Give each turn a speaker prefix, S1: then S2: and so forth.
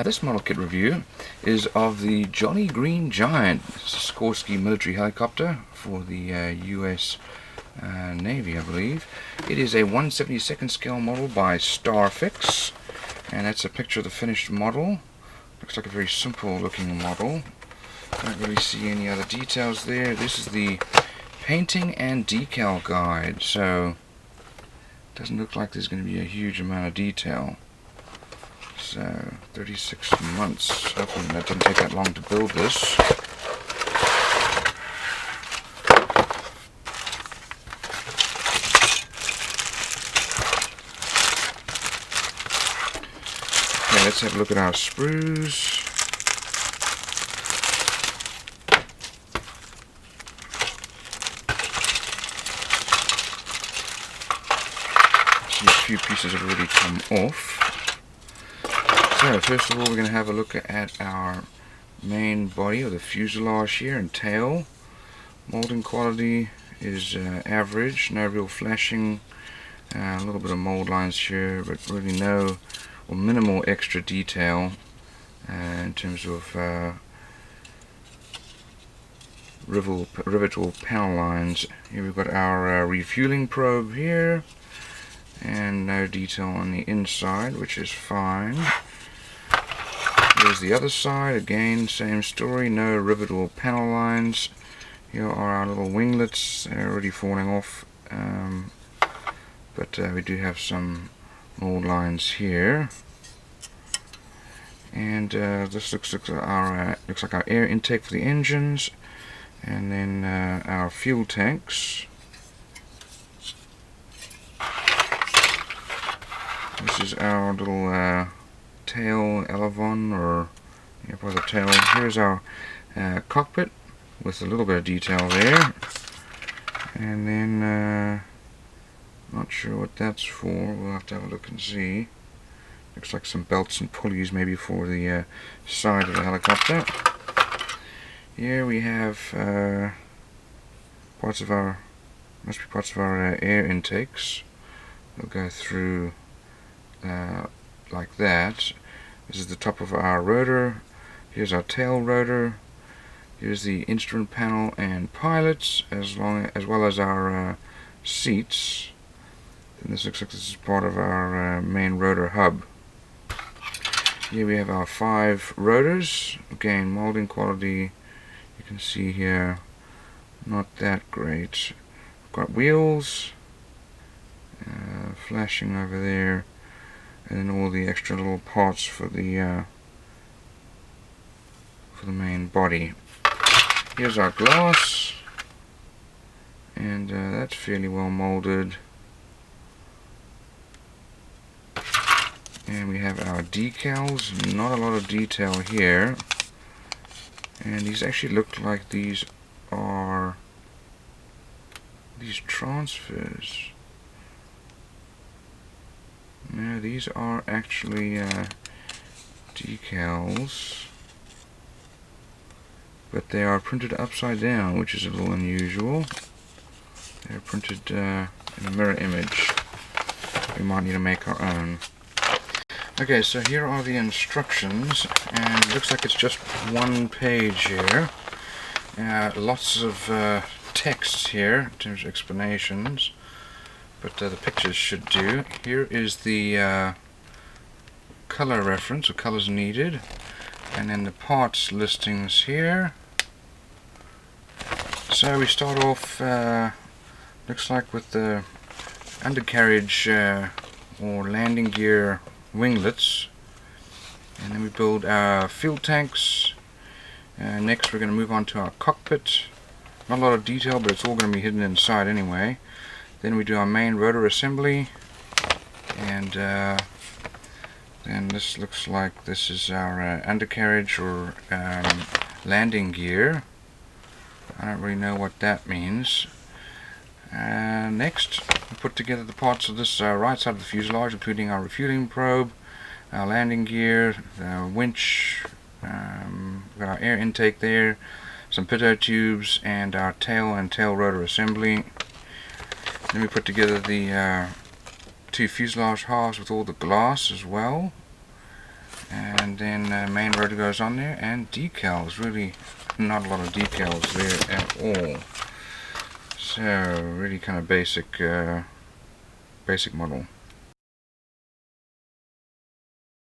S1: This model kit review is of the Jolly Green Giant Sikorsky military helicopter for the US Navy, I believe. It is a 1/72nd scale model by Starfix, and that's a picture of the finished model. Looks like a very simple looking model. Don't really see any other details there. This is the painting and decal guide, so it doesn't look like there's going to be a huge amount of detail. So 36 months. Hopefully that didn't take that long to build this. Okay, let's have a look at our sprues. See, a few pieces have already come off. So first of all, we're going to have a look at our main body, or the fuselage here, and tail. Molding quality is average, no real flashing, a little bit of mold lines here, but really no or minimal extra detail in terms of rivet or panel lines. Here we've got our refueling probe here, and no detail on the inside, which is fine. Here's the other side, again same story, no rivet or panel lines. Here are our little winglets, they're already falling off, but we do have some mold lines here. And this looks like our air intake for the engines, and then our fuel tanks. This is our little tail elevon, or probably the tail. Here's our cockpit with a little bit of detail there, and then not sure what that's for. We'll have to have a look and see. Looks like some belts and pulleys maybe for the side of the helicopter. Here we have must be parts of our air intakes. We'll go through like that. This is the top of our rotor. Here's our tail rotor. Here's the instrument panel and pilots, as well as our seats. And this looks like this is part of our main rotor hub. Here we have our 5 rotors. Again, molding quality, you can see here, not that great. We've got wheels, flashing over there, and then all the extra little parts for the main body. Here's our glass, and that's fairly well molded. And we have our decals, not a lot of detail here, and these actually look like these are these transfers. No, these are actually decals, but they are printed upside down, which is a little unusual. They're printed in a mirror image. We might need to make our own. Okay, so here are the instructions, and it looks like it's just one page here. Lots of text here in terms of explanations, but the pictures should do. Here is the color reference, or colors needed, and then the parts listings here. So we start off, looks like with the undercarriage or landing gear winglets, and then we build our fuel tanks. Next we're going to move on to our cockpit. Not a lot of detail, but it's all going to be hidden inside anyway. Then we do our main rotor assembly, and then this looks like this is our undercarriage or landing gear. I don't really know what that means. Next, we put together the parts of this right side of the fuselage, including our refueling probe, our landing gear, the winch, we've got our air intake there, some pitot tubes, and our tail and tail rotor assembly. Then we put together the two fuselage halves with all the glass as well, and then main rotor goes on there, and decals. Really not a lot of decals there at all. So really kind of basic basic model.